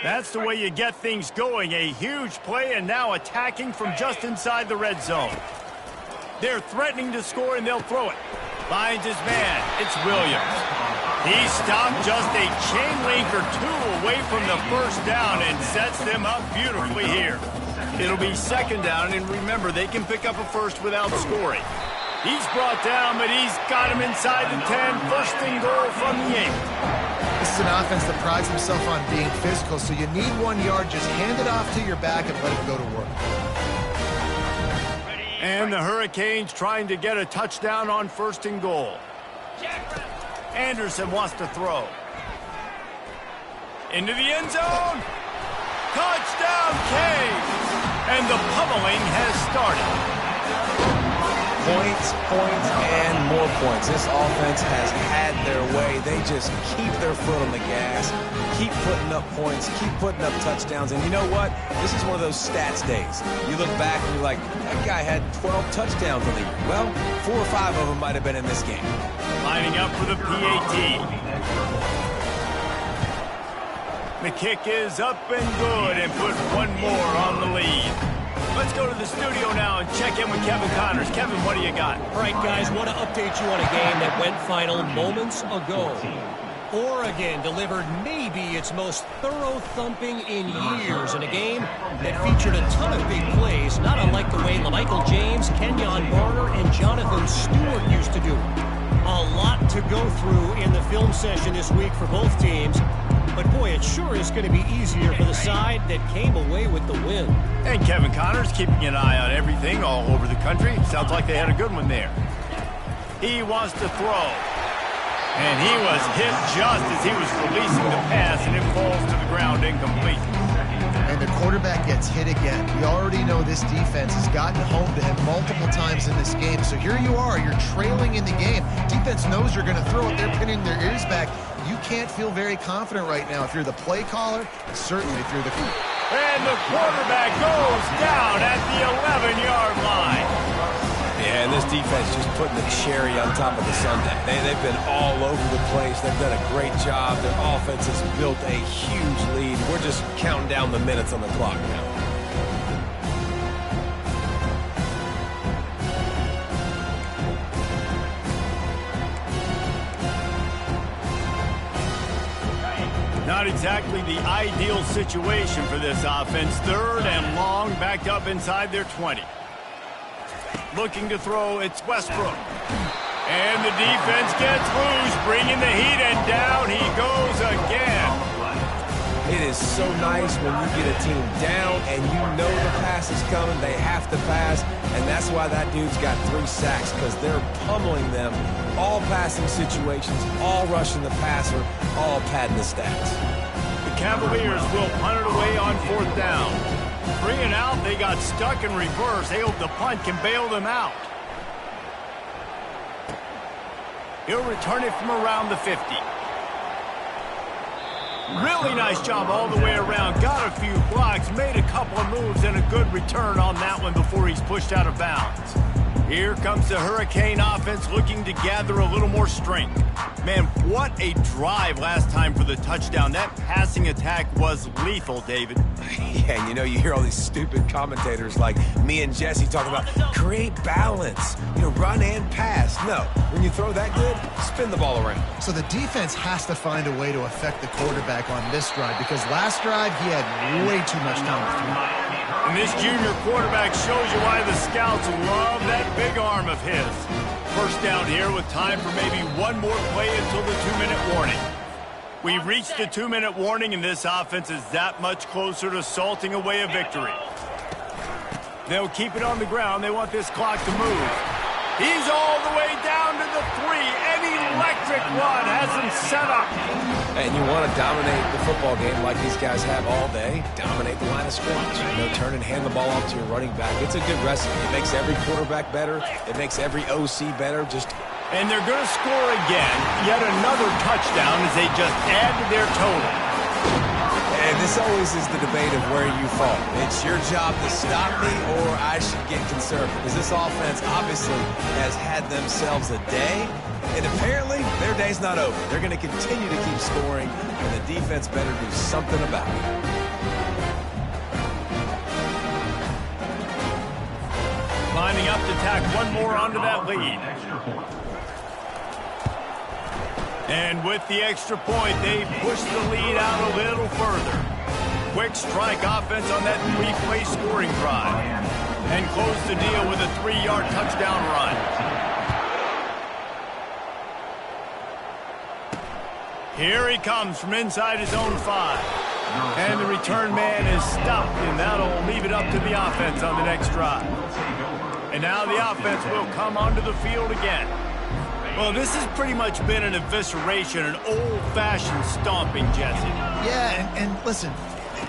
That's the way you get things going. A huge play, and now attacking from just inside the red zone. They're threatening to score, and they'll throw it. Finds his man. It's Williams. He stopped just a chain link or 2 away from the first down and sets them up beautifully here. It'll be second down, and remember, they can pick up a first without scoring. He's brought down, but he's got him inside the 10. First and goal from the 8. The is an offense that prides himself on being physical, so you need 1 yard. Just hand it off to your back and let him go to work. And the Hurricanes trying to get a touchdown on 1st and goal. Anderson wants to throw. Into the end zone. Touchdown, Canes! And the pummeling has started. Points, and more points. This offense has had their way. They just keep their foot on the gas, keep putting up points, keep putting up touchdowns. And you know what? This is one of those stats days. You look back and you're like, that guy had 12 touchdowns on the year. Well, 4 or 5 of them might have been in this game. Lining up for the PAT. The kick is up and good and put one more on the lead. Let's go to the studio now and check in with Kevin Connors. Kevin, what do you got? All right, guys, want to update you on a game that went final moments ago. Oregon delivered maybe its most thorough thumping in years in a game that featured a ton of big plays, not unlike the way LaMichael James, Kenyon Barner, and Jonathan Stewart used to do. A lot to go through in the film session this week for both teams. But, boy, it sure is going to be easier for the side that came away with the win. And Kevin Connors keeping an eye on everything all over the country. Sounds like they had a good one there. He wants to throw. And he was hit just as he was releasing the pass, and it falls to the ground incomplete. And the quarterback gets hit again. We already know this defense has gotten home to him multiple times in this game. So here you are, you're trailing in the game. Defense knows you're going to throw it. They're pinning their ears back. You can't feel very confident right now if you're the play caller, and certainly if you're the... And the quarterback goes down at the 11-yard line. Yeah, and this defense just putting the cherry on top of the sundae. They've been all over the place. They've done a great job. Their offense has built a huge lead. We're just counting down the minutes on the clock now. Not exactly the ideal situation for this offense. 3rd and long, backed up inside their 20. Looking to throw, it's Westbrook. And the defense gets loose, bringing the heat, and down he goes again. It is so nice when you get a team down and you know the pass is coming. They have to pass, and that's why that dude's got 3 sacks, because they're pummeling them. All passing situations, all rushing the passer, all padding the stats. The Cavaliers will punt it away on 4th down. 3 and out, they got stuck in reverse. They hope the punt can bail them out. He'll return it from around the 50. Really nice job all the way around. Got a few blocks, made a couple of moves, and a good return on that one before he's pushed out of bounds. Here comes the Hurricane offense looking to gather a little more strength. Man, what a drive last time for the touchdown. That passing attack was lethal, David. Yeah, and you know, you hear all these stupid commentators like me and Jesse talking about create balance, run and pass. No, when you throw that good, spin the ball around. So the defense has to find a way to affect the quarterback on this drive, because last drive he had way too much time to throw. And this junior quarterback shows you why the scouts love that big arm of his. 1st down here with time for maybe one more play until the 2-minute warning. We've reached the 2-minute warning, and this offense is that much closer to salting away a victory. They'll keep it on the ground. They want this clock to move. He's all the way down to the 3. An electric run has him set up. And you want to dominate the football game like these guys have all day. Dominate the line of scrimmage. Turn and hand the ball off to your running back. It's a good recipe. It makes every quarterback better. It makes every OC better. And they're going to score again. Yet another touchdown as they just add to their total. And this always is the debate of where you fall. It's your job to stop me, or I should get conservative. Because this offense obviously has had themselves a day, and apparently their day's not over. They're going to continue to keep scoring, and the defense better do something about it. Lining up to tack one more onto that lead. And with the extra point, they push the lead out a little further. Quick strike offense on that 3-play scoring drive. And close the deal with a 3-yard touchdown run. Here he comes from inside his own 5. And the return man is stopped, and that'll leave it up to the offense on the next drive. And now the offense will come onto the field again. Well, this has pretty much been an evisceration, an old-fashioned stomping, Jesse. Yeah, and listen,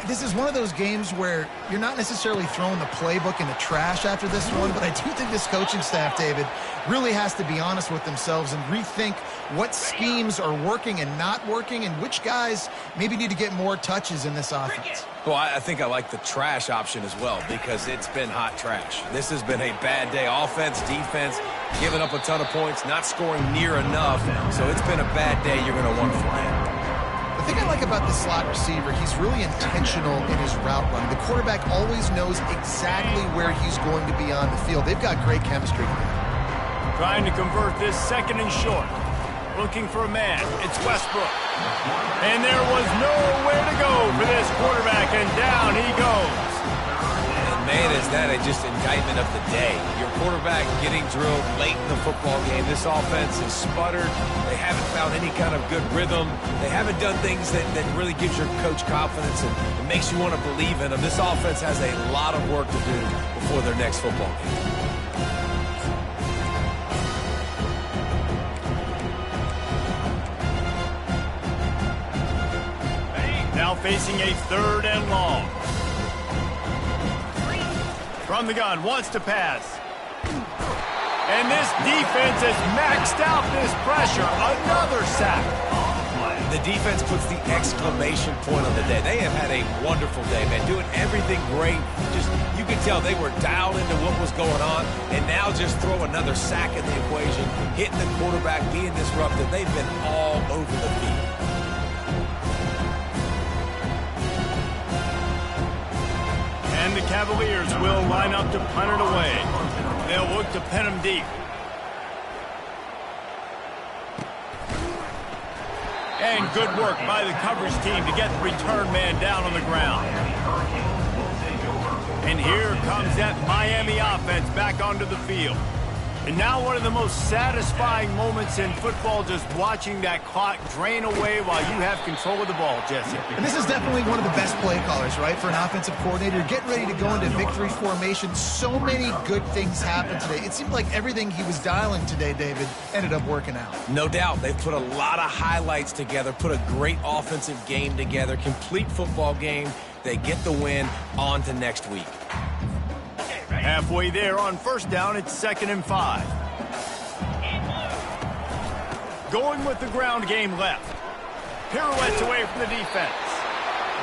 this is one of those games where you're not necessarily throwing the playbook in the trash after this one, but I do think this coaching staff, David, really has to be honest with themselves and rethink what schemes are working and not working and which guys maybe need to get more touches in this offense. Well, I think I like the trash option as well because it's been hot trash. This has been a bad day. Offense, defense, giving up a ton of points, not scoring near enough. So it's been a bad day. You're going to want to fly him. The thing I like about the slot receiver, he's really intentional in his route running. The quarterback always knows exactly where he's going to be on the field. They've got great chemistry together. Trying to convert this second and short. Looking for a man. It's Westbrook. And there was nowhere to go for this quarterback, and down he goes. And man, is that just indictment of the day. Your quarterback getting drilled late in the football game. This offense has sputtered. They haven't found any kind of good rhythm. They haven't done things that really gives your coach confidence and it makes you want to believe in them. This offense has a lot of work to do before their next football game. Now facing a 3rd and long. From the gun, wants to pass. And this defense has maxed out this pressure. Another sack. The defense puts the exclamation point on the day. They have had a wonderful day, man. Doing everything great. Just, you can tell they were dialed into what was going on. And now just throw another sack in the equation. Hitting the quarterback, being disruptive. They've been all over the field. And the Cavaliers will line up to punt it away. They'll look to pin him deep. And good work by the coverage team to get the return man down on the ground. And here comes that Miami offense back onto the field. And now one of the most satisfying moments in football, just watching that clock drain away while you have control of the ball, Jesse. And this is definitely one of the best play callers, right, for an offensive coordinator. Getting ready to go into victory formation. So many good things happened today. It seemed like everything he was dialing today, David, ended up working out. No doubt. They've put a lot of highlights together, put a great offensive game together, complete football game. They get the win. On to next week. Halfway there on 1st down, it's 2nd and 5. Going with the ground game left. Pirouettes away from the defense.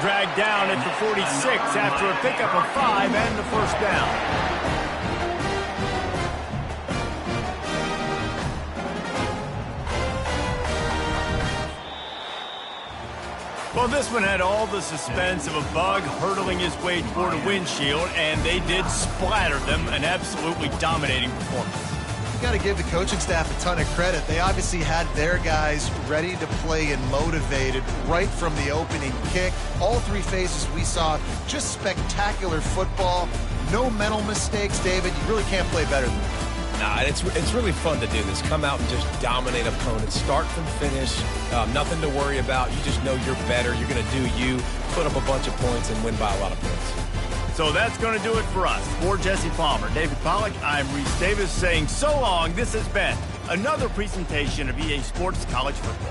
Dragged down at the 46 after a pickup of 5 and the 1st down. Well, this one had all the suspense of a bug hurtling his way toward a windshield, and they did splatter them. An absolutely dominating performance. You got to give the coaching staff a ton of credit. They obviously had their guys ready to play and motivated right from the opening kick. All 3 phases we saw, just spectacular football. No mental mistakes, David. You really can't play better than that. Nah, it's really fun to do this. Come out and just dominate opponents. Start from finish. Nothing to worry about. You just know you're better. You're going to do you, put up a bunch of points, and win by a lot of points. So that's going to do it for us. For Jesse Palmer, David Pollack, I'm Reese Davis saying so long. This has been another presentation of EA Sports College Football.